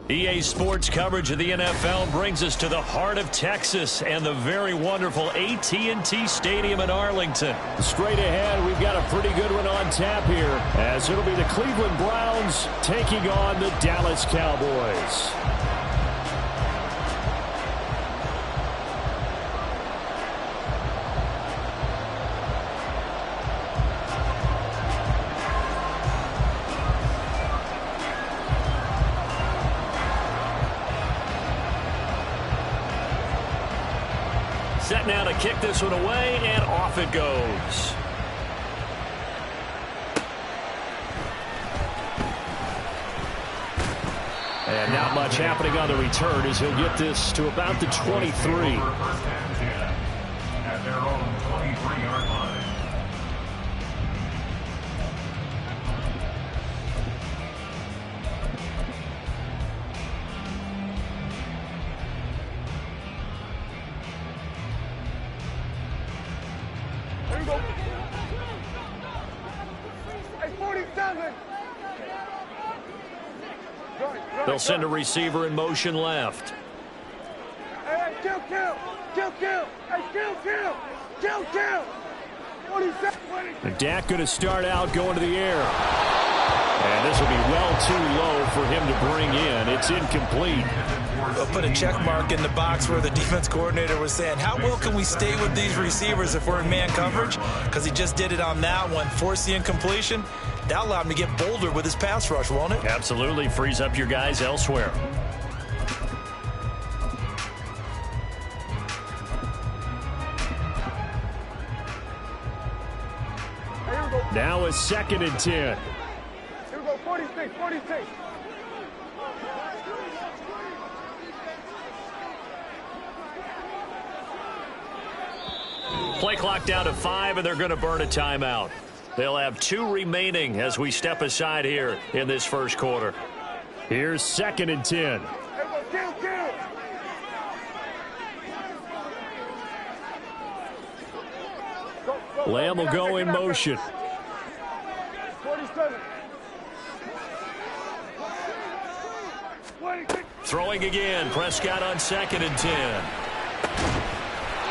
EA Sports coverage of the NFL brings us to the heart of Texas and the very wonderful AT&T Stadium in Arlington. Straight ahead, we've got a pretty good one on tap here, as it'll be the Cleveland Browns taking on the Dallas Cowboys. Set now to kick this one away, and off it goes. And not much happening on the return as he'll get this to about the 23. At their own 23-yard line. They'll send a receiver in motion left. And Dak going to start out going to the air. And this will be well too low for him to bring in. It's incomplete. They'll put a check mark in the box where the defense coordinator was saying, how well can we stay with these receivers if we're in man coverage? Because he just did it on that one, forced the incompletion. That allowed him to get bolder with his pass rush, won't it? Absolutely. Frees up your guys elsewhere. Now a 2nd and 10. Here we go, 46, 46. Play clock down to 5, and they're going to burn a timeout. They'll have 2 remaining as we step aside here in this first quarter. Here's 2nd and 10. Lamb will go in motion. 47. Throwing again. Prescott on 2nd and 10.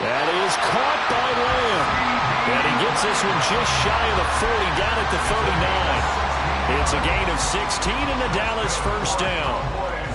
That is caught by Lamb. And he gets this one just shy of the 40, down at the 39. It's a gain of 16 and the Dallas first down.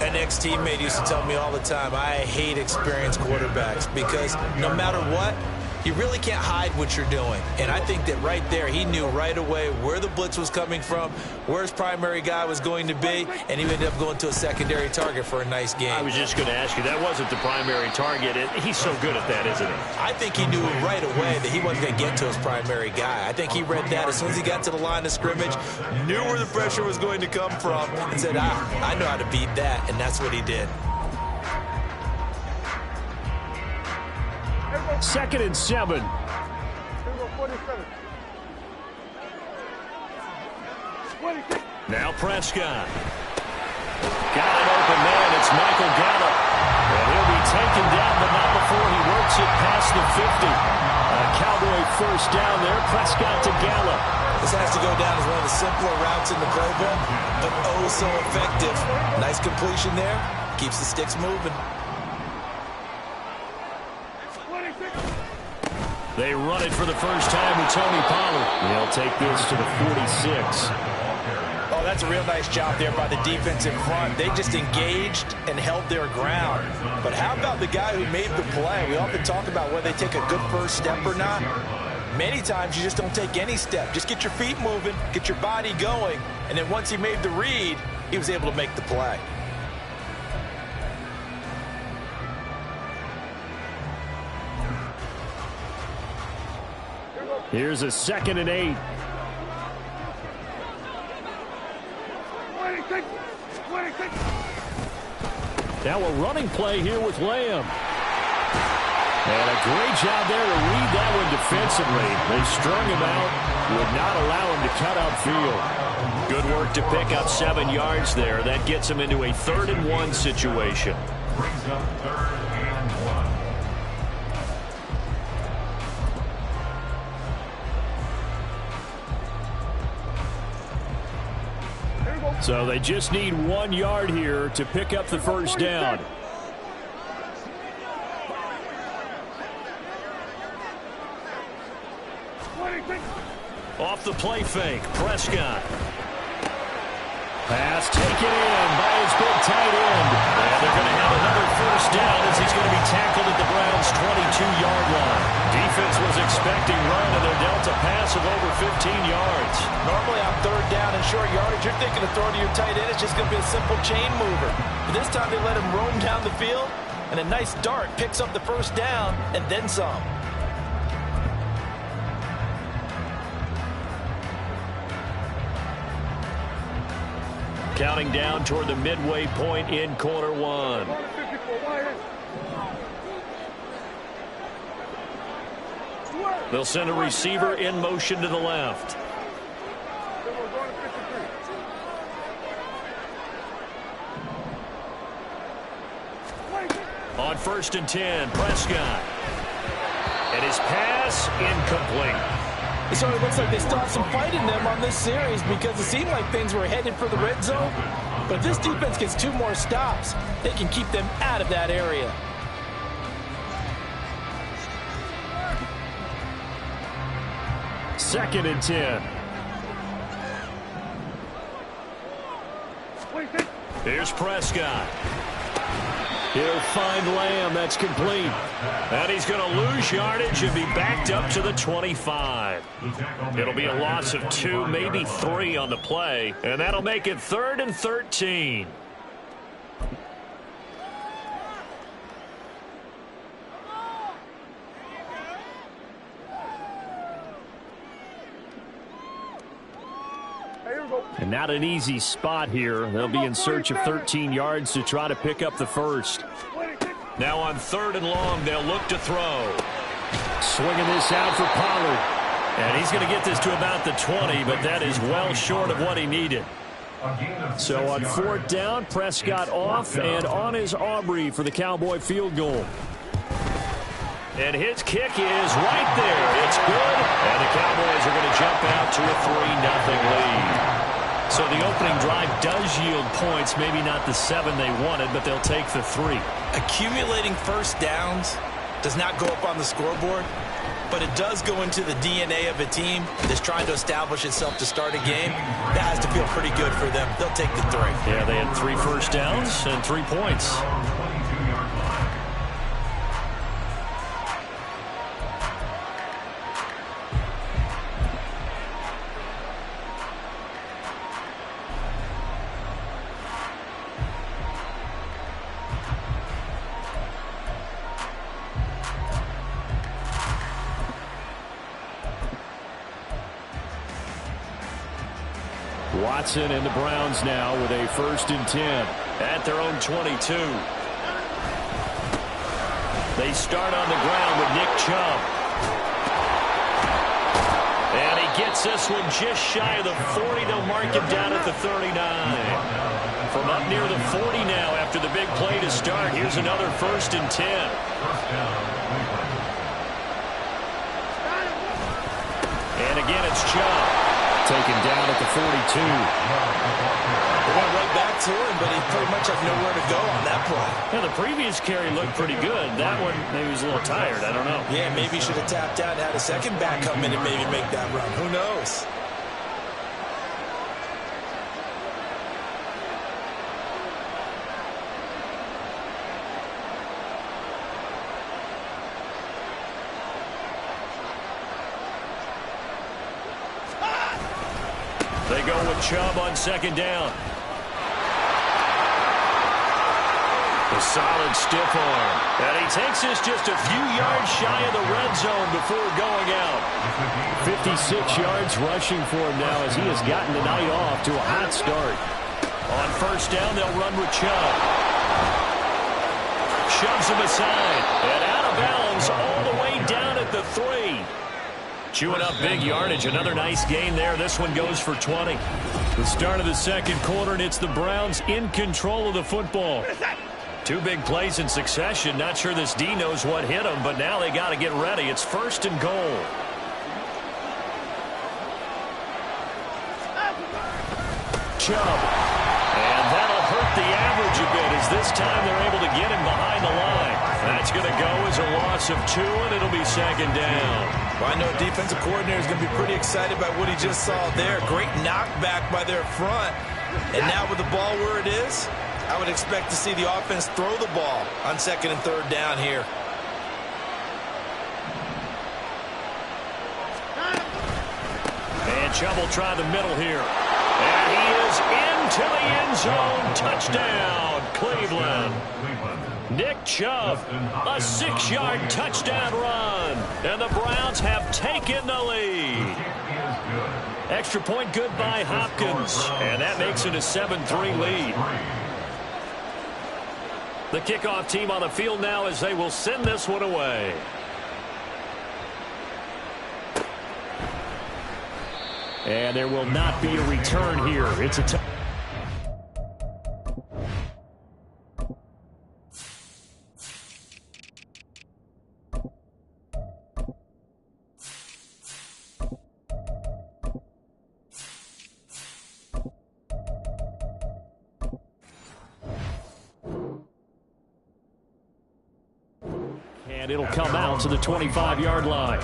An ex-teammate used to tell me all the time, I hate experienced quarterbacks because no matter what, you really can't hide what you're doing. And I think that right there, he knew right away where the blitz was coming from, where his primary guy was going to be, and he ended up going to a secondary target for a nice game. I was just going to ask you, that wasn't the primary target. He's so good at that, isn't he? I think he knew right away that he wasn't going to get to his primary guy. I think he read that as soon as he got to the line of scrimmage, knew where the pressure was going to come from, and said, I know how to beat that, and that's what he did. 2nd and 7. Now Prescott. Got an open man. It's Michael Gallup. And he'll be taken down, but not before he works it past the 50. A Cowboy first down there. Prescott to Gallup. This has to go down as one of the simpler routes in the playbook, but oh so effective. Nice completion there. Keeps the sticks moving. They run it for the first time with Tony Pollard. They'll take this to the 46. Oh, that's a real nice job there by the defense in front. They just engaged and held their ground. But how about the guy who made the play? We often talk about whether they take a good first step or not. Many times you just don't take any step. Just get your feet moving, get your body going, and then once he made the read, he was able to make the play. Here's a 2nd and 8. 26, 26. Now a running play here with Lamb. And a great job there to read that one defensively. They strung him out, would not allow him to cut upfield. Good work to pick up 7 yards there. That gets him into a 3rd and 1 situation. Brings up 3rd and 1. So they just need 1 yard here to pick up the first down. Off the play fake, Prescott. Pass taken in by his big tight end. And they're going to have another first down as he's going to be tackled at the Browns' 22-yard line. Defense was expecting run, and they're dealt a pass of over 15 yards. Normally on 3rd down and short yardage, you're thinking of throwing to your tight end. It's just going to be a simple chain mover. But this time they let him roam down the field, and a nice dart picks up the first down and then some. Counting down toward the midway point in quarter 1. They'll send a receiver in motion to the left. On 1st and 10, Prescott. And his pass incomplete. It sort of looks like they stopped some fight in them on this series because it seemed like things were headed for the red zone. But if this defense gets 2 more stops, they can keep them out of that area. Second and 10. Here's Prescott. He'll find Lamb. That's complete. And he's going to lose yardage and be backed up to the 25. It'll be a loss of 2, maybe 3 on the play. And that'll make it 3rd and 13. And not an easy spot here. They'll be in search of 13 yards to try to pick up the first. Now on 3rd and long, they'll look to throw. Swinging this out for Pollard. And he's going to get this to about the 20, but that is well short of what he needed. So on 4th down, Prescott off, and on is Aubrey for the Cowboy field goal. And his kick is right there. It's good. And the Cowboys are going to jump out to a 3-0 lead. So the opening drive does yield points, maybe not the 7 they wanted, but they'll take the 3. Accumulating first downs does not go up on the scoreboard, but it does go into the DNA of a team that's trying to establish itself to start a game. That has to feel pretty good for them. They'll take the 3. Yeah, they had 3 first downs and 3 points. Watson and the Browns now with a 1st and 10 at their own 22. They start on the ground with Nick Chubb. And he gets this one just shy of the 40. They'll mark him down at the 39. From up near the 40 now after the big play to start. Here's another 1st and 10. And again, it's Chubb. Taken down at the 42. They went right back to him, but he pretty much had nowhere to go on that play. Yeah, the previous carry looked pretty good. That one, maybe he was a little tired. I don't know. Yeah, maybe he should have tapped out and had a second back come in and maybe make that run. Who knows? They go with Chubb on 2nd down. A solid stiff arm. And he takes this just a few yards shy of the red zone before going out. 56 yards rushing for him now as he has gotten the night off to a hot start. On 1st down, they'll run with Chubb. Shoves him aside. And out of bounds all the way down at the 3. Chewing up big yardage. Another nice gain there. This one goes for 20. The start of the 2nd quarter, and it's the Browns in control of the football. 2 big plays in succession. Not sure this D knows what hit him, but now they got to get ready. It's 1st and goal. Chubb. And that'll hurt the average a bit as this time they're able to get him behind the line. That's going to go as a loss of 2, and it'll be 2nd down. Well, I know defensive coordinator is going to be pretty excited by what he just saw there. Great knockback by their front. And now with the ball where it is, I would expect to see the offense throw the ball on 2nd and 3rd down here. And Chubb will try the middle here. And he is into the end zone. Touchdown, Cleveland. Nick Chubb, a 6-yard touchdown run. And the Browns have taken the lead. Extra point good by Hopkins. And that makes it a 7-3 lead. The kickoff team on the field now as they will send this one away. And there will not be a return here. It's a and it'll come out to the 25-yard line.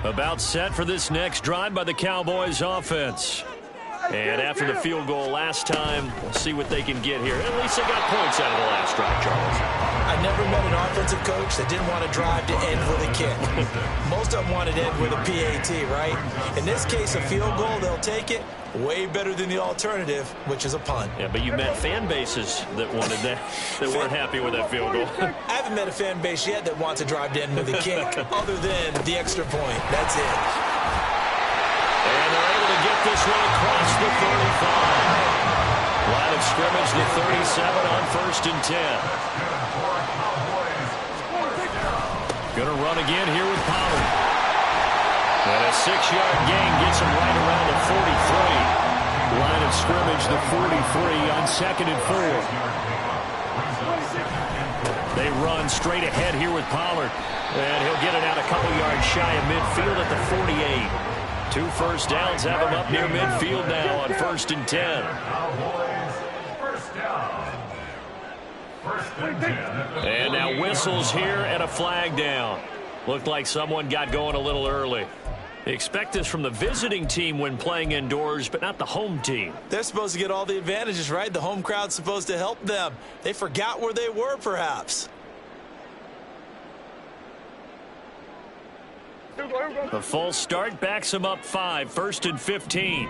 About set for this next drive by the Cowboys offense. And after the field goal last time, we'll see what they can get here. At least they got points out of the last drive, Charles. I never met an offensive coach that didn't want to drive to end with a kick. Most of them wanted to end with a PAT, right? In this case, a field goal, they'll take it. Way better than the alternative, which is a punt. Yeah, but you met fan bases that wanted that, that weren't happy with that field goal. I haven't met a fan base yet that wants to drive to end with a kick, other than the extra point. That's it. And they're able to get this one across the 35. Line of scrimmage, the 37 on 1st and 10. Going to run again here with Pollard. And a 6-yard gain gets him right around the 43. Line of scrimmage, the 43 on 2nd and 4. They run straight ahead here with Pollard. And he'll get it out a couple yards shy of midfield at the 48. 2 first downs have him up near midfield now on 1st and 10. And now whistles here and a flag down. Looked like someone got going a little early. They expect this from the visiting team when playing indoors, but not the home team. They're supposed to get all the advantages, right? The home crowd's supposed to help them. They forgot where they were, perhaps. The false start backs him up 5, 1st and 15.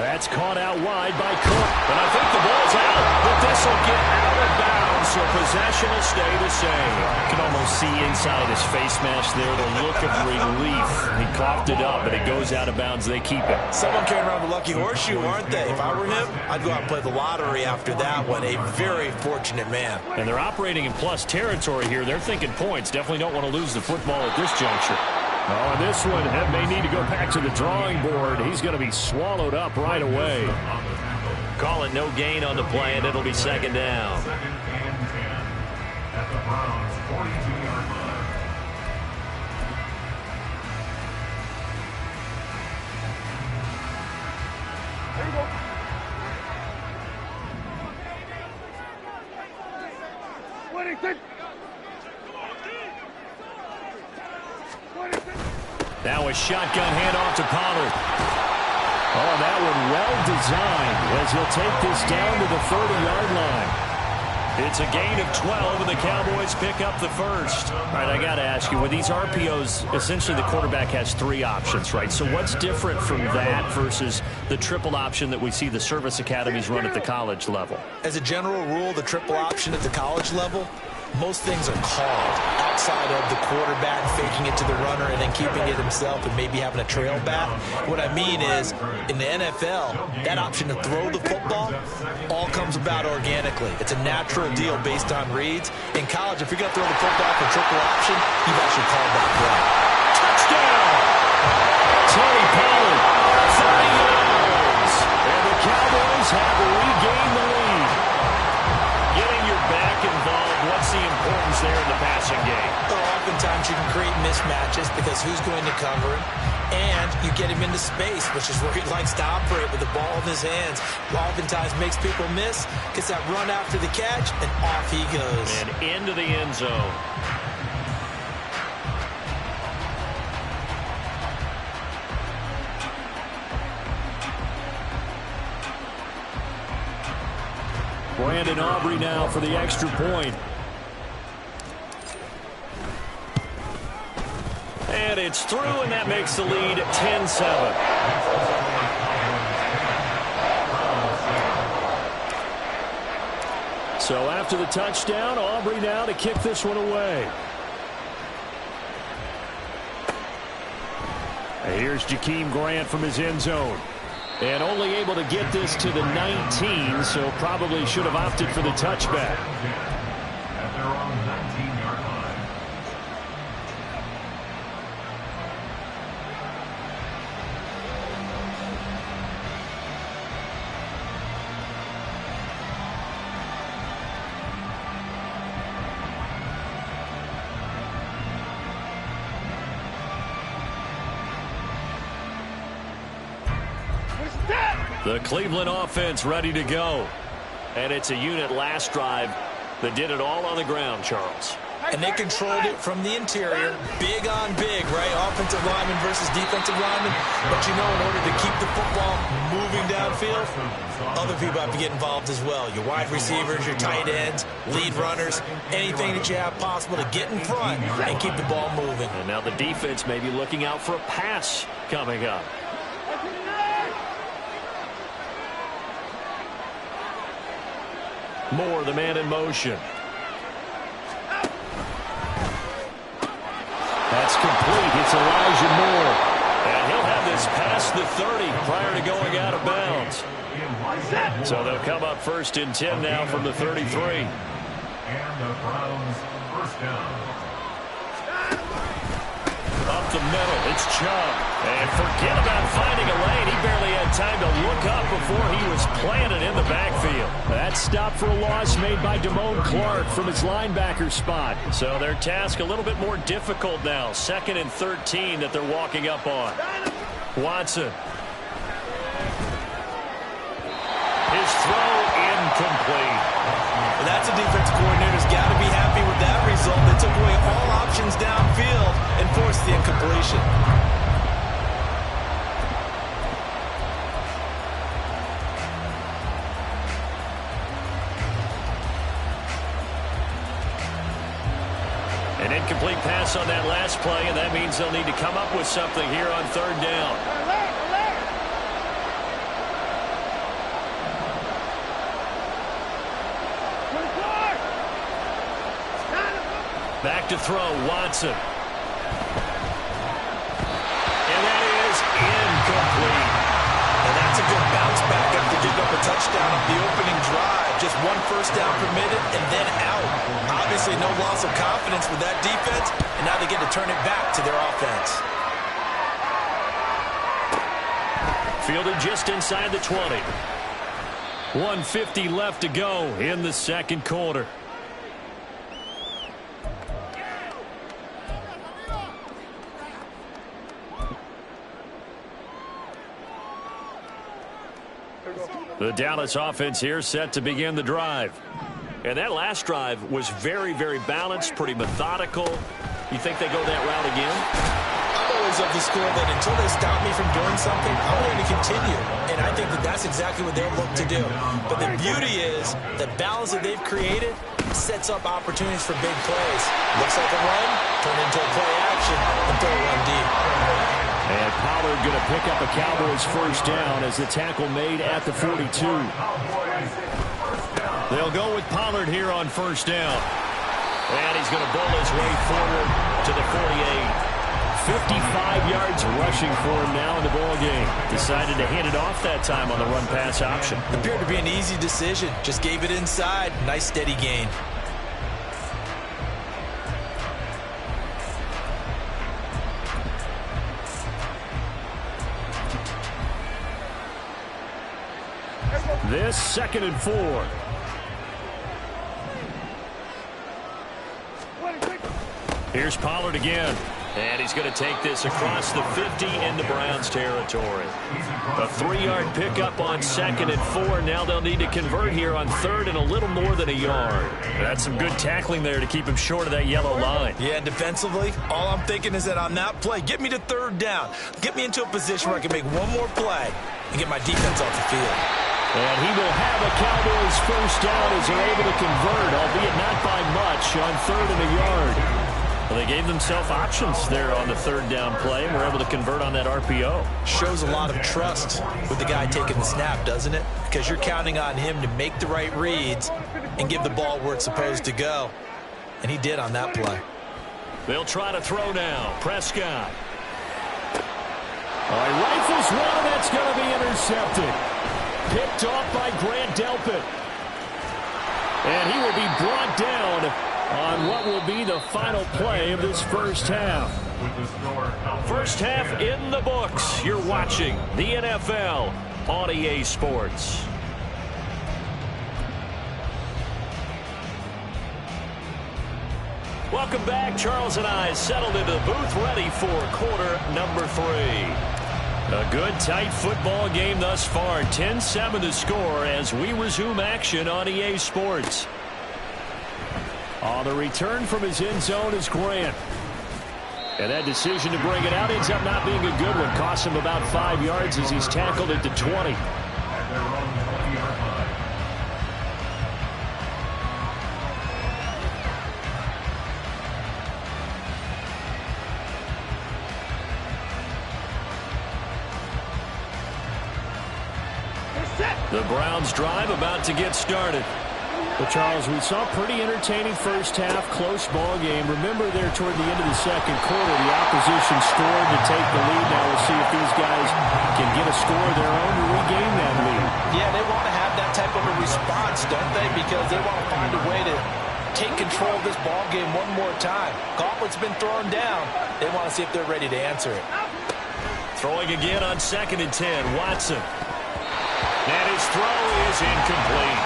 That's caught out wide by Cook. And I think the ball's out, but this will get out of bounds, so possession will stay the same. You can almost see inside his face mask there the look of relief. He coughed it up, but it goes out of bounds. They keep it. Someone carrying around the lucky horseshoe, aren't they? If I were him, I'd go out and play the lottery after that one. A very fortunate man. And they're operating in plus territory here. They're thinking points. Definitely don't want to lose the football at this juncture. Oh, and this one may need to go back to the drawing board. He's going to be swallowed up right away. Call it no gain on the play, and it'll be second down. Second and 10 at the Browns' 42-yard line. There you go. Now a shotgun handoff to Pollard. Oh, that one well designed as he'll take this down to the 30-yard line. It's a gain of 12, and the Cowboys pick up the first. All right, I got to ask you, with these RPOs, essentially the quarterback has three options, right? So what's different from that versus the triple option that we see the service academies run at the college level? As a general rule, the triple option at the college level, most things are called outside of the quarterback faking it to the runner and then keeping it himself and maybe having a trail back. What I mean is, in the NFL, that option to throw the football all comes about organically. It's a natural deal based on reads. In college, if you're going to throw the football for triple option, you've actually called that play. Touchdown! Tony Pollard, 30 yards. And the Cowboys have regained the lead. Getting your back involved, what's the importance there in the passing game? Well, oftentimes you can create mismatches because who's going to cover him? And you get him into space, which is where he likes to operate with the ball in his hands. Oftentimes makes people miss, gets that run after the catch, and off he goes. And into the end zone. Brandon Aubrey now for the extra point. And it's through, and that makes the lead 10-7. So after the touchdown, Aubrey now to kick this one away. And here's Jakeem Grant from his end zone. And only able to get this to the 19, so probably should have opted for the touchback. At their own 19-yard line. The Cleveland offense ready to go. And it's a unit last drive that did it all on the ground, Charles. And they controlled it from the interior, big on big, right? Offensive lineman versus defensive lineman. But you know, in order to keep the football moving downfield, other people have to get involved as well. Your wide receivers, your tight ends, lead runners, anything that you have possible to get in front and keep the ball moving. And now the defense may be looking out for a pass coming up. Moore, the man in motion. That's complete. It's Elijah Moore. And he'll have this past the 30 prior to going out of bounds. So they'll come up first and 10 now from the 33. And the Browns first down. Up the middle, it's Chubb. And forget about finding a lane. He barely had time to look up before he was planted in the backfield. That stop for a loss made by Damone Clark from his linebacker spot. So their task a little bit more difficult now. 2nd and 13 that they're walking up on. Watson. His throw incomplete. Well, that's a defensive coordinator's got to be happy with that result. They took away all options downfield and forced the incompletion. An incomplete pass on that last play, and that means they'll need to come up with something here on 3rd down. Back to throw, Watson. And that is incomplete. And that's a good bounce back after giving up a touchdown on the opening drive. Just one first down permitted and then out. Obviously no loss of confidence with that defense, and now they get to turn it back to their offense. Fielded just inside the 20. 1:50 left to go in the second quarter. The Dallas offense here set to begin the drive. And that last drive was very, very balanced, pretty methodical. You think they go that route again? I'm always of the school that until they stop me from doing something, I'm going to continue. And I think that that's exactly what they'll look to do. But the beauty is the balance that they've created sets up opportunities for big plays. Looks like a run, turn into a play action, and throw one deep. And Pollard going to pick up a Cowboys first down as the tackle made at the 42. They'll go with Pollard here on first down. And he's going to bull his way forward to the 48. 55 yards rushing for him now in the ball game. Decided to hand it off that time on the run-pass option. Appeared to be an easy decision. Just gave it inside. Nice steady gain. This 2nd and 4. Here's Pollard again. And he's going to take this across the 50 into Browns territory. A 3-yard pickup on 2nd and 4. Now they'll need to convert here on 3rd and a little more than a yard. That's some good tackling there to keep him short of that yellow line. Yeah, defensively, all I'm thinking is that on that play, get me to 3rd down. Get me into a position where I can make one more play and get my defense off the field. And he will have a Cowboys first down as they're able to convert, albeit not by much, on 3rd and a yard. Well, they gave themselves options there on the 3rd down play and were able to convert on that RPO. Shows a lot of trust with the guy taking the snap, doesn't it? Because you're counting on him to make the right reads and give the ball where it's supposed to go. And he did on that play. They'll try to throw now. Prescott. He rifles one, and that's going to be intercepted. Picked off by Grant Delpit. And he will be brought down on what will be the final play of this first half. First half in the books. You're watching the NFL on EA Sports. Welcome back. Charles and I settled into the booth ready for quarter number 3. A good, tight football game thus far. 10-7 to score as we resume action on EA Sports. On the return from his end zone is Grant. And that decision to bring it out ends up not being a good one. Costs him about 5 yards as he's tackled at the 20. The Browns drive about to get started. But, Charles, we saw a pretty entertaining first half, close ball game. Remember there toward the end of the second quarter, the opposition scored to take the lead. Now we'll see if these guys can get a score of their own to regain that lead. Yeah, they want to have that type of a response, don't they? Because they want to find a way to take control of this ball game one more time. Gauntlet's been thrown down. They want to see if they're ready to answer it. Throwing again on 2nd and 10, Watson. And his throw is incomplete.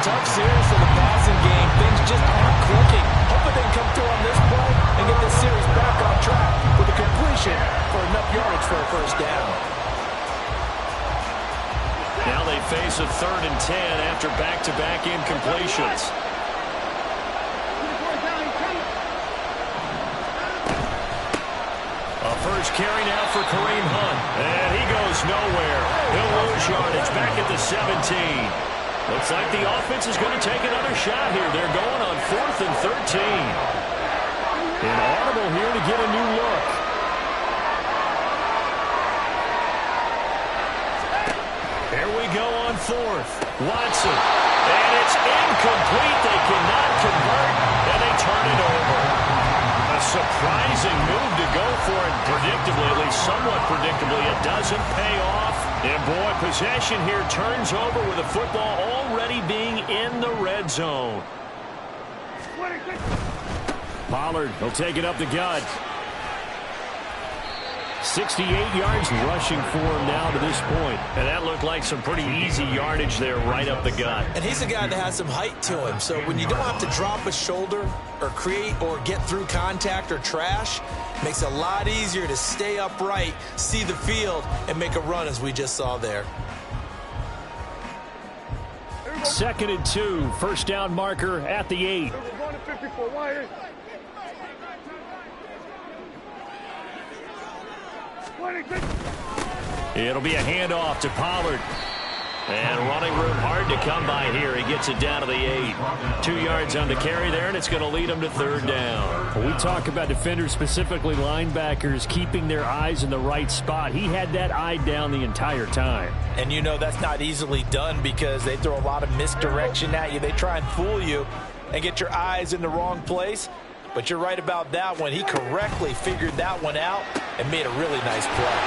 Tough series for the passing game. Things just aren't clicking. Hoping they can come through on this play and get this series back on track with a completion for enough yardage for a first down. Now they face a 3rd and 10 after back-to-back incompletions. A first carry now for Kareem Hunt. And he goes nowhere. He'll lose yardage back at the 17. Looks like the offense is going to take another shot here. They're going on 4th and 13. Inaudible here to get a new look. Here we go on 4th. Watson. And it's incomplete. They cannot convert, and they turn it over. for it predictably, at least somewhat predictably. It doesn't pay off. And, boy, possession here turns over with the football already being in the red zone. Pollard will take it up the gut. 68 yards rushing for him now to this point. And that looked like some pretty easy yardage there right up the gut. And he's a guy that has some height to him. So when you don't have to drop a shoulder or create or get through contact or trash, it makes it a lot easier to stay upright, see the field, and make a run as we just saw there. 2nd and 2. First down marker at the 8. It'll be a handoff to Pollard. And running room hard to come by here. He gets it down to the 8. 2 yards on the carry there, and it's going to lead him to 3rd down. When we talk about defenders, specifically linebackers, keeping their eyes in the right spot. He had that eye down the entire time. And you know that's not easily done because they throw a lot of misdirection at you. They try and fool you and get your eyes in the wrong place. But you're right about that one. He correctly figured that one out and made a really nice play.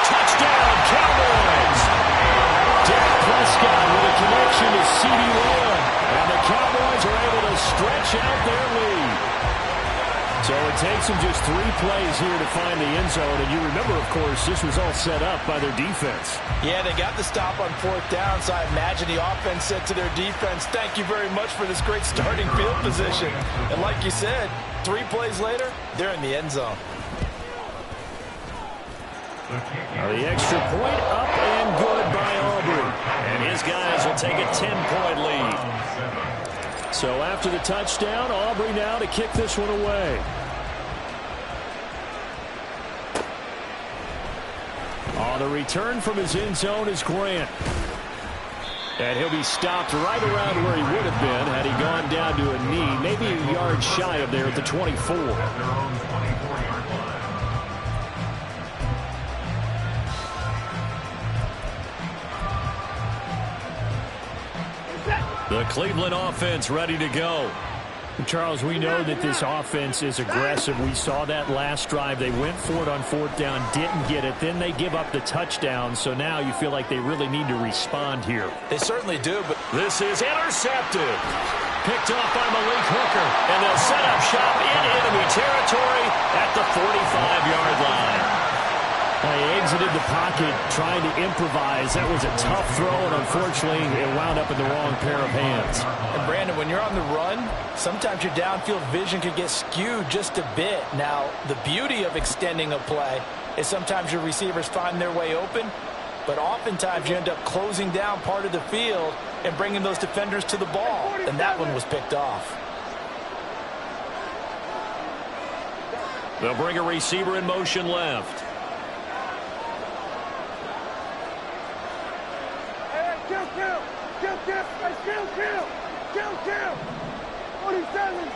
Touchdown, Cowboys! Dak Prescott with a connection to C.D. Lamb. And the Cowboys are able to stretch out their lead. So it takes them just 3 plays here to find the end zone. And you remember, of course, this was all set up by their defense. Yeah, they got the stop on 4th down, so I imagine the offense said to their defense, thank you very much for this great starting field position. And like you said, 3 plays later, they're in the end zone. The extra point up and good by Aubrey. And his guys will take a 10-point lead. So after the touchdown, Aubrey now to kick this one away. On the return from his end zone is Grant. And he'll be stopped right around where he would have been had he gone down to a knee, maybe a yard shy of there at the 24. The Cleveland offense ready to go. Charles, we know that this offense is aggressive. We saw that last drive. They went for it on 4th down, didn't get it. Then they give up the touchdown. So now you feel like they really need to respond here. They certainly do, but this is intercepted. Picked off by Malik Hooker. And they'll set up shop in enemy territory at the 45-yard line. They exited the pocket trying to improvise. That was a tough throw, and unfortunately, it wound up in the wrong pair of hands. And Brandon, when you're on the run, sometimes your downfield vision could get skewed just a bit. Now, the beauty of extending a play is sometimes your receivers find their way open, but oftentimes you end up closing down part of the field and bringing those defenders to the ball, and that one was picked off. They'll bring a receiver in motion left. Kill. 47.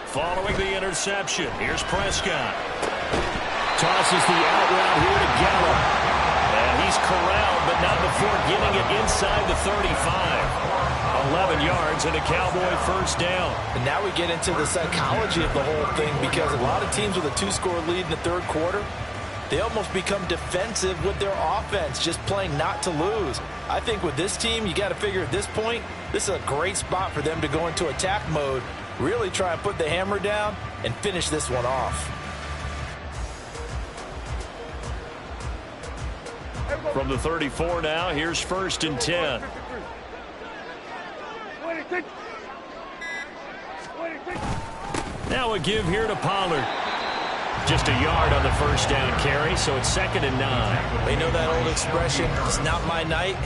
Following the interception, here's Prescott. Tosses the out route here to Gallup. And he's corralled, but not before getting it inside the 35. 11 yards and a Cowboy first down. And now we get into the psychology of the whole thing because a lot of teams with a 2-score lead in the 3rd quarter, they almost become defensive with their offense, just playing not to lose. I think with this team, you got to figure at this point, this is a great spot for them to go into attack mode, really try and put the hammer down and finish this one off. From the 34 now, here's 1st and 10. Now a give here to Pollard. Just a yard on the first down carry, so it's 2nd and 9. They know that old expression, it's not my night.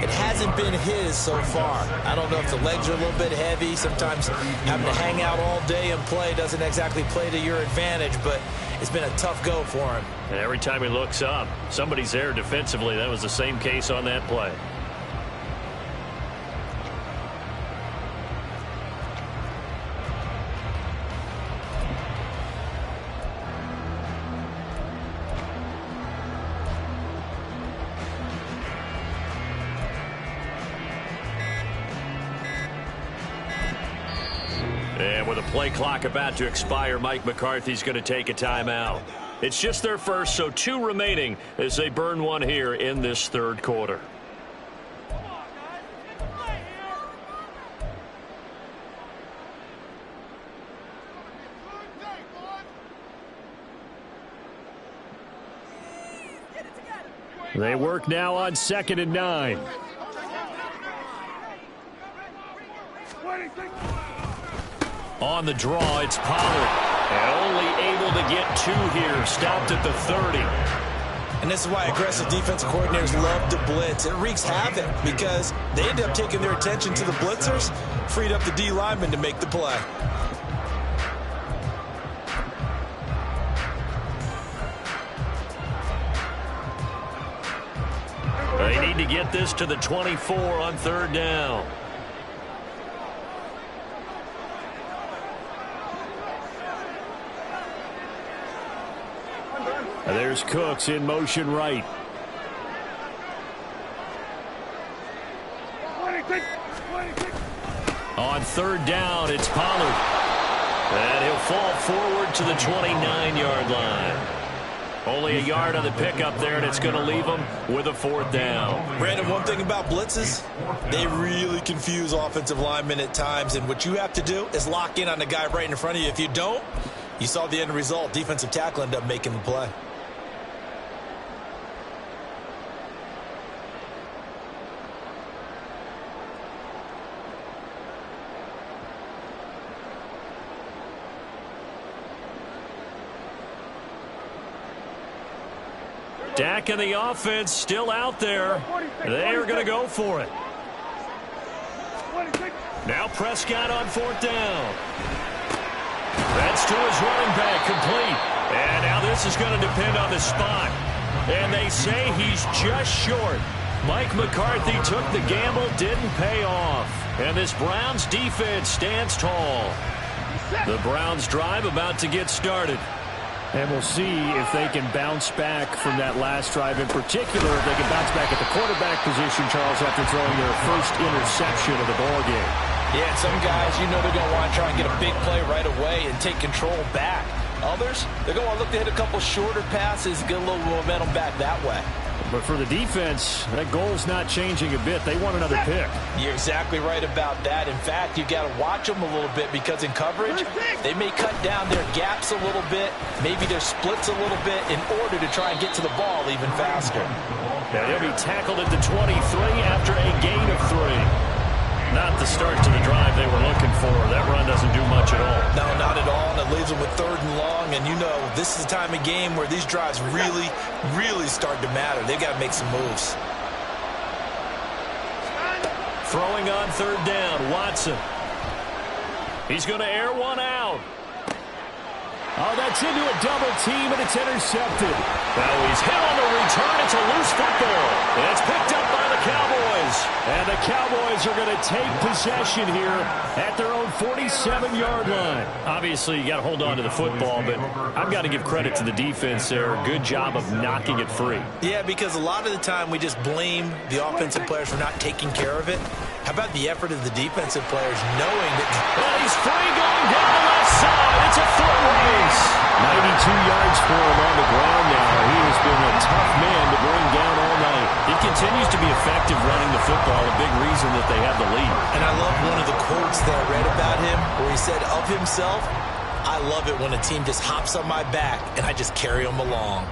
It hasn't been his so far. I don't know if the legs are a little bit heavy. Sometimes having to hang out all day and play doesn't exactly play to your advantage, but it's been a tough go for him. And every time he looks up, somebody's there defensively. That was the same case on that play. And with a play clock about to expire, Mike McCarthy's going to take a timeout. It's just their first, so 2 remaining as they burn one here in this third quarter. They work now on 2nd and 9. On the draw, it's Pollard. And only able to get 2 here. Stopped at the 30. And this is why aggressive defensive coordinators love to blitz. It wreaks havoc because they end up taking their attention to the blitzers, freed up the D lineman to make the play. They need to get this to the 24 on 3rd down. There's Cooks in motion right. On 3rd down, it's Pollard. And he'll fall forward to the 29-yard line. Only a yard on the pickup there, and it's going to leave them with a 4th down. Brandon, one thing about blitzes, they really confuse offensive linemen at times, and what you have to do is lock in on the guy right in front of you. If you don't, you saw the end result. Defensive tackle ended up making the play. Dak and the offense still out there. They are going to go for it. Now Prescott on 4th down. That's to his running back, complete. And now this is going to depend on the spot. And they say he's just short. Mike McCarthy took the gamble, didn't pay off. And this Browns defense stands tall. The Browns drive about to get started. And we'll see if they can bounce back from that last drive. In particular, if they can bounce back at the quarterback position, Charles, after throwing their first interception of the ballgame. Yeah, and some guys, you know they're going to want to try and get a big play right away and take control back. Others, they're going to look to hit a couple shorter passes, get a little momentum back that way. But for the defense, that goal's not changing a bit. They want another pick. You're exactly right about that. In fact, you've got to watch them a little bit because in coverage, they may cut down their gaps a little bit, maybe their splits a little bit in order to try and get to the ball even faster. Now he'll be tackled at the 23 after a gain of 3. Not the start to the drive they were looking for. That run doesn't do much at all. No, not at all, and it leaves them with 3rd and long. And you know, this is the time of game where these drives really, really start to matter. They've got to make some moves. Throwing on 3rd down, Watson. He's going to air one out. Oh, that's into a double team, and it's intercepted. Now he's hit on the return. It's a loose football. And it's picked up by the Cowboys. And the Cowboys are going to take possession here at their own 47-yard line. Obviously, you got to hold on to the football, but I've got to give credit to the defense there. Good job of knocking it free. Yeah, because a lot of the time we just blame the offensive players for not taking care of it. How about the effort of the defensive players knowing that... Well, he's free going down the left side. It's a foot race. 92 yards for him on the ground now. He has been a tough man to bring down all night. He continues to be effective running the football, a big reason that they have the lead. And I love one of the quotes that I read about him where he said of himself, I love it when a team just hops on my back and I just carry them along.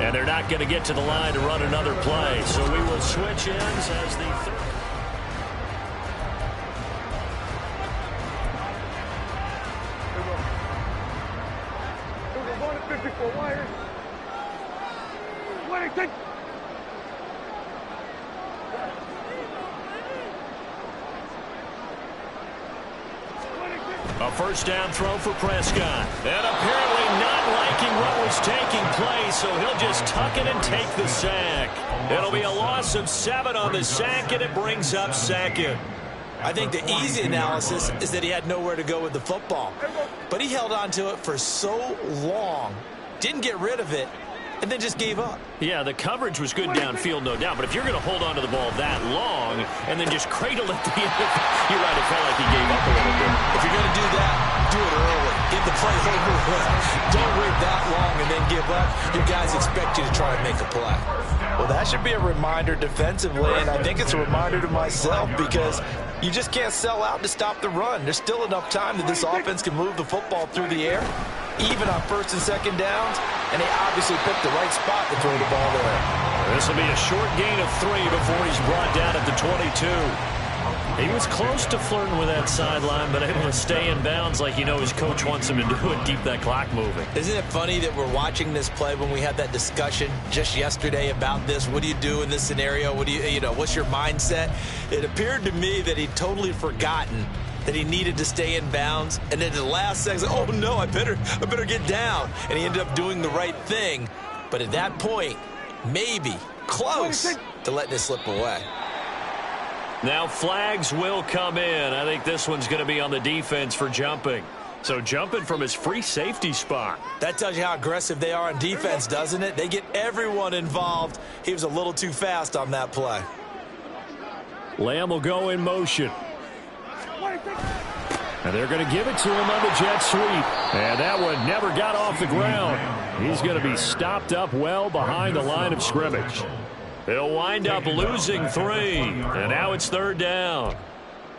And they're not going to get to the line to run another play. So we will switch ends as the third. A first down throw for Prescott. And apparently not liking what was taking place, so he'll just tuck it and take the sack. It'll be a loss of 7 on the sack, and it brings up second. I think the easy analysis is that he had nowhere to go with the football. But he held on to it for so long, didn't get rid of it, and then just gave up. Yeah, the coverage was good downfield, no doubt. But if you're going to hold on to the ball that long and then just cradle it at the end, you're right, it felt like he gave up a little bit. If you're going to do that, do it early. Give the play over well. Don't wait that long and then give up. Your guys expect you to try and make a play. Well, that should be a reminder defensively, and I think it's a reminder to myself because you just can't sell out to stop the run. There's still enough time that this offense can move the football through the air, even on first and second downs, and they obviously picked the right spot to throw the ball there. This will be a short gain of 3 before he's brought down at the 22. He was close to flirting with that sideline, but able to stay in bounds like his coach wants him to do and keep that clock moving. Isn't it funny that we're watching this play when we had that discussion just yesterday about this? What do you do in this scenario? What do what's your mindset? It appeared to me that he'd totally forgotten that he needed to stay in bounds, and then at the last second, oh no, I better get down, and he ended up doing the right thing. But at that point, maybe close to letting it slip away. Now flags will come in. I think this one's going to be on the defense for jumping. So jumping from his free safety spot. That tells you how aggressive they are on defense, doesn't it? They get everyone involved. He was a little too fast on that play. Lamb will go in motion. And they're going to give it to him on the jet sweep. And that one never got off the ground. He's going to be stopped up well behind the line of scrimmage. He'll wind up losing 3. And now it's 3rd down.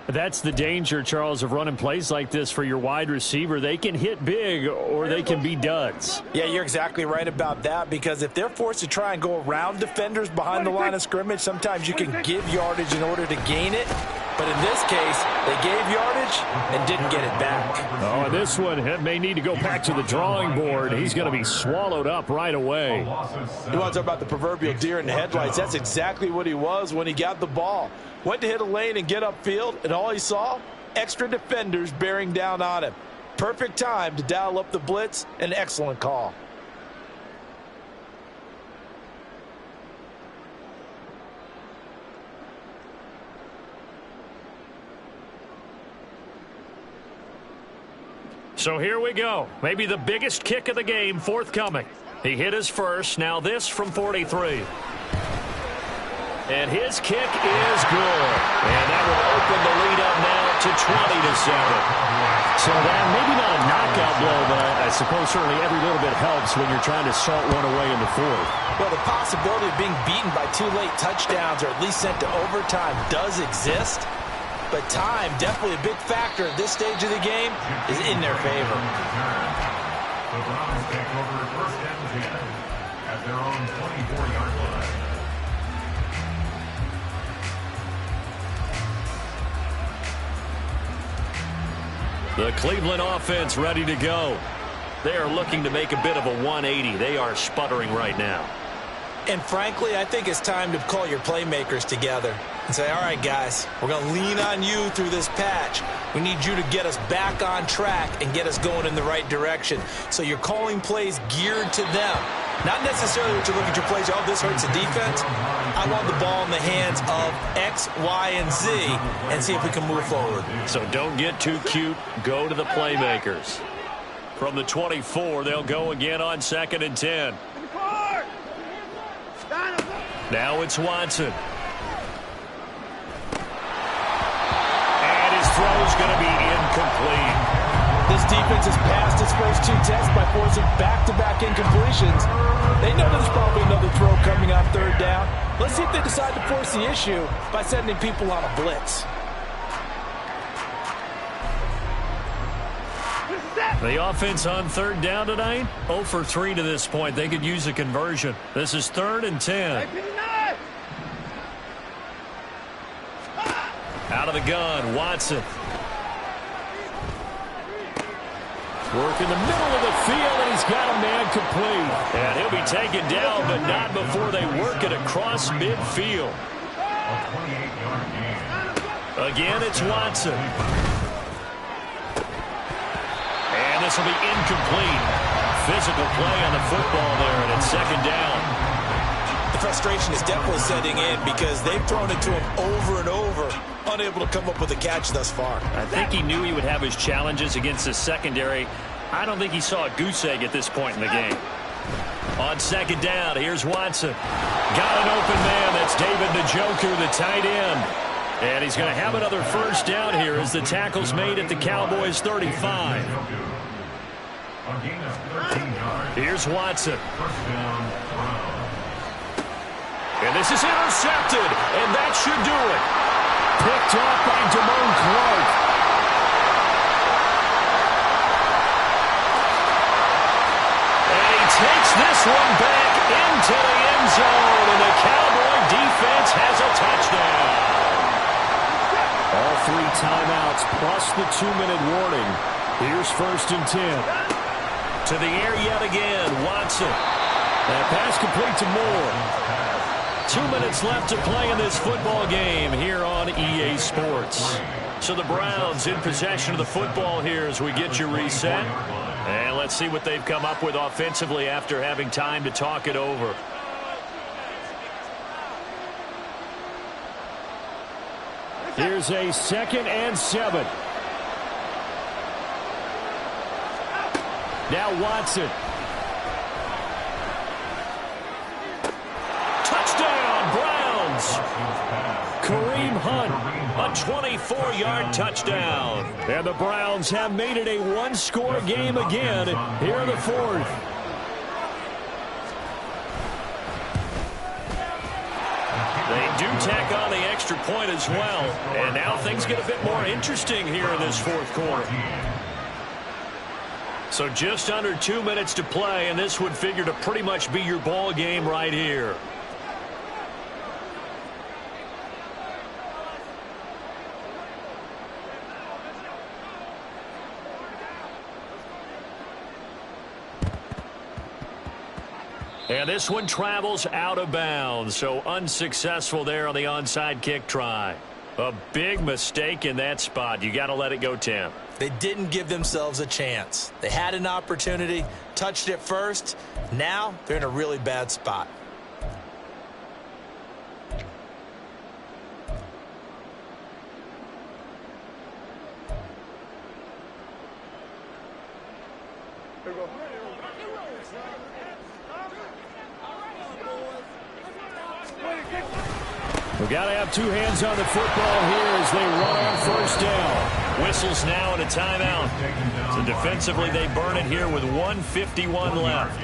That's the danger, Charles, of running plays like this for your wide receiver. They can hit big or they can be duds. Yeah, you're exactly right about that, because if they're forced to try and go around defenders behind the line of scrimmage, sometimes you can give yardage in order to gain it. But in this case, they gave yardage and didn't get it back. Oh, and this one may need to go back to the drawing board. He's going to be swallowed up right away. You want to talk about the proverbial deer in the headlights? That's exactly what he was when he got the ball. Went to hit a lane and get upfield, and all he saw, extra defenders bearing down on him. Perfect time to dial up the blitz. An excellent call. So here we go. Maybe the biggest kick of the game forthcoming. He hit his first. Now this from 43. And his kick is good. And that will open the lead up now to 20-7. So that maybe not a knockout blow, but I suppose certainly every little bit helps when you're trying to salt one away in the 4th. Well, the possibility of being beaten by 2 late touchdowns or at least sent to overtime does exist. But time, definitely a big factor at this stage of the game, is in their favor. The Browns take over 1st and 10 at their own 24-yard line. The Cleveland offense ready to go. They are looking to make a bit of a 180. They are sputtering right now. And frankly, I think it's time to call your playmakers together and say, all right, guys, we're going to lean on you through this patch. We need you to get us back on track and get us going in the right direction. So you're calling plays geared to them. Not necessarily what you look at your plays, oh, this hurts the defense. I want the ball in the hands of X, Y, and Z and see if we can move forward. So don't get too cute. Go to the playmakers. From the 24, they'll go again on 2nd and 10. Now it's Watson. And his throw's going to be incomplete. This defense has passed its first 2 tests by forcing back-to-back incompletions. They know there's probably another throw coming on 3rd down. Let's see if they decide to force the issue by sending people on a blitz. The offense on 3rd down tonight, 0 for 3 to this point. They could use a conversion. This is 3rd and 10. Out of the gun, Watson. Work in the middle of the field, and he's got a man complete. And he'll be taken down, but not before they work it across midfield. A 28-yard gain. Again, it's Watson. this will be incomplete. Physical play on the football there, and it's second down. The frustration is definitely setting in because they've thrown it to him over and over, unable to come up with a catch thus far. I think he knew he would have his challenges against the secondary. I don't think he saw a goose egg at this point in the game. On second down, here's Watson. Got an open man. That's David Njoku, the tight end. And he's going to have another first down here as the tackle's made at the Cowboys' 35. Here's Watson. And this is intercepted, and that should do it. Picked off by Damone Clark. And he takes this one back into the end zone, and the Cowboy defense has a touchdown. All 3 timeouts plus the 2-minute warning. Here's 1st and 10. To the air yet again, Watson. That pass complete to Moore. 2 minutes left to play in this football game here on EA Sports. So the Browns in possession of the football here as we get you reset. And let's see what they've come up with offensively after having time to talk it over. Here's a 2nd and 7. Now Watson. Touchdown, Browns. Kareem Hunt, a 24-yard touchdown. And the Browns have made it a 1-score game again here in the 4th. They do tack on the extra point as well. And now things get a bit more interesting here in this 4th quarter. So just under 2 minutes to play, and this would figure to pretty much be your ball game right here. And this one travels out of bounds, so unsuccessful there on the onside kick try. A big mistake in that spot. You got to let it go, Tim. They didn't give themselves a chance. They had an opportunity, touched it first. Now they're in a really bad spot. We've got to have 2 hands on the football here as they run on 1st down. Whistles now and a timeout. So defensively, they burn it here with 1:51 left.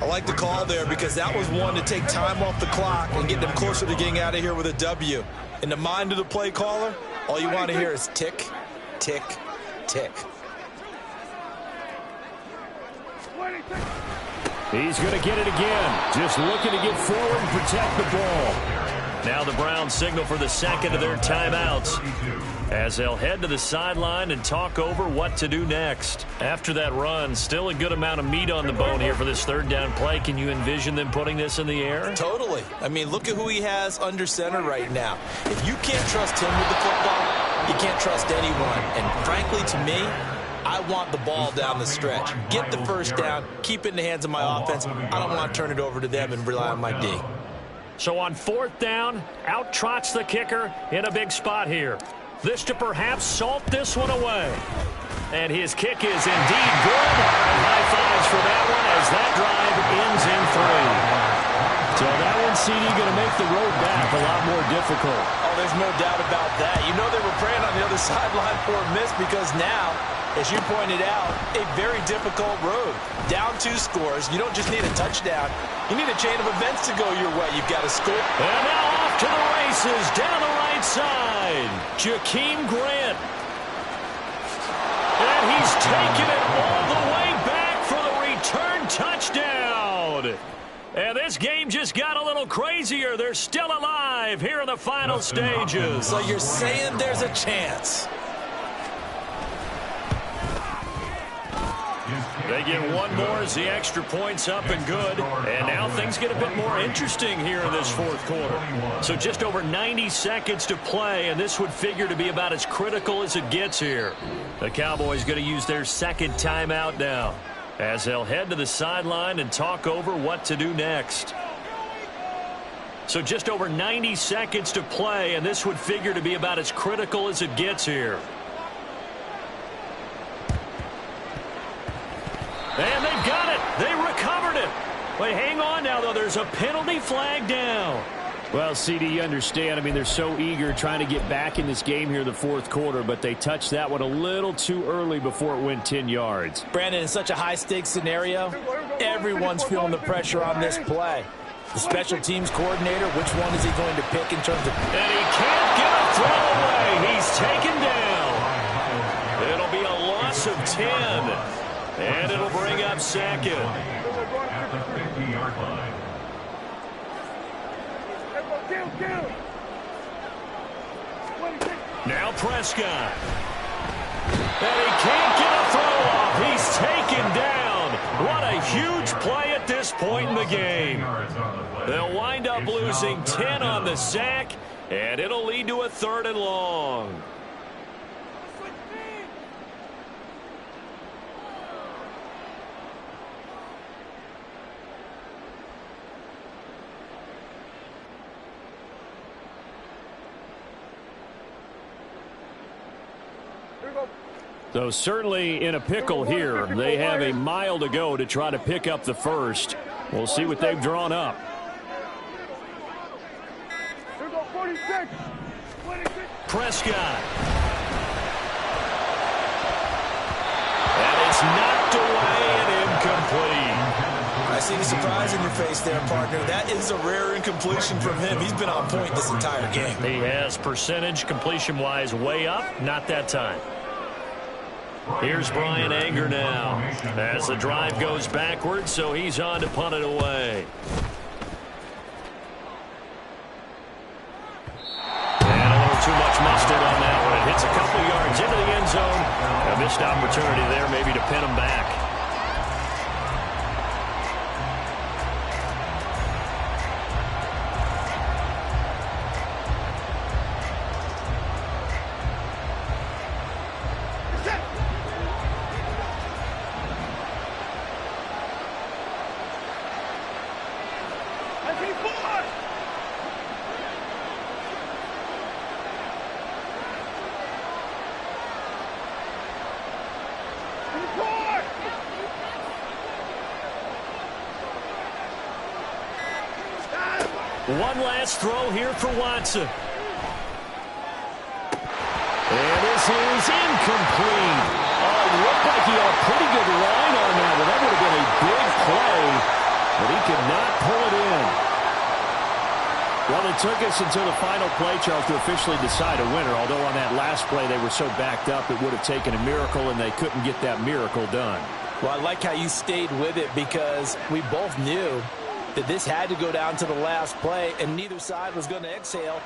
I like the call there because that was one to take time off the clock and get them closer to getting out of here with a W. In the mind of the play caller, all you want to hear is tick, tick, tick. He's going to get it again. Just looking to get forward and protect the ball. Now the Browns signal for the 2nd of their timeouts as they'll head to the sideline and talk over what to do next. After that run, still a good amount of meat on the bone here for this 3rd down play. Can you envision them putting this in the air? Totally. I mean, look at who he has under center right now. If you can't trust him with the football, you can't trust anyone. And frankly, to me, I want the ball down the stretch. Get the 1st down, keep it in the hands of my offense. I don't want to turn it over to them and rely on my D. So on 4th down, out trots the kicker in a big spot here. This to perhaps salt this one away. And his kick is indeed good. High fives for that one as that drive ends in 3. So that one, CD, going to make the road back a lot more difficult. Oh, there's no doubt about that. You know they were praying on the other sideline for a miss because now, as you pointed out, a very difficult road. Down 2 scores. You don't just need a touchdown. You need a chain of events to go your way. You've got to score. And now off to the races down the right side. Jakeem Grant. And he's taken it all the way back for the return touchdown. And this game just got a little crazier. They're still alive here in the final stages. So you're saying there's a chance. They get one more as the extra point's up and good. And now things get a bit more interesting here in this fourth quarter. So just over 90 seconds to play, and this would figure to be about as critical as it gets here. The Cowboys going to use their second timeout now, as they'll head to the sideline and talk over what to do next. So just over 90 seconds to play, and this would figure to be about as critical as it gets here. And they've got it. They recovered it. But hang on now, though. There's a penalty flag down. Well, CD, you understand. I mean, they're so eager trying to get back in this game here in the fourth quarter, but they touched that one a little too early before it went 10 yards. Brandon, in such a high-stakes scenario, everyone's feeling the pressure on this play. The special teams coordinator, which one is he going to pick in terms of... And he can't get a throw away. He's taken down. It'll be a loss of 10. And it'll bring up second. At the 50-yard line. Now Prescott. And he can't get a throw off. He's taken down. What a huge play at this point in the game. They'll wind up losing 10 on the sack, and it'll lead to a 3rd and long. So certainly in a pickle here. They have a mile to go to try to pick up the first. We'll see what they've drawn up. Prescott. And it's knocked away and incomplete. I see the surprise in your face there, partner. That is a rare incompletion from him. He's been on point this entire game. He has percentage completion-wise way up. Not that time. Here's Brian Anger now as the drive goes backwards, so he's on to punt it away. And a little too much mustard on that one. It hits a couple yards into the end zone. A missed opportunity there maybe to pin him back. One last throw here for Watson. And this is incomplete. Oh, it looked like he had a pretty good line on that one. That would have been a big play, but he could not pull it in. Well, it took us until the final play, Charles, to officially decide a winner. Although on that last play they were so backed up, it would have taken a miracle, and they couldn't get that miracle done. Well, I like how you stayed with it because we both knew that this had to go down to the last play, and neither side was going to exhale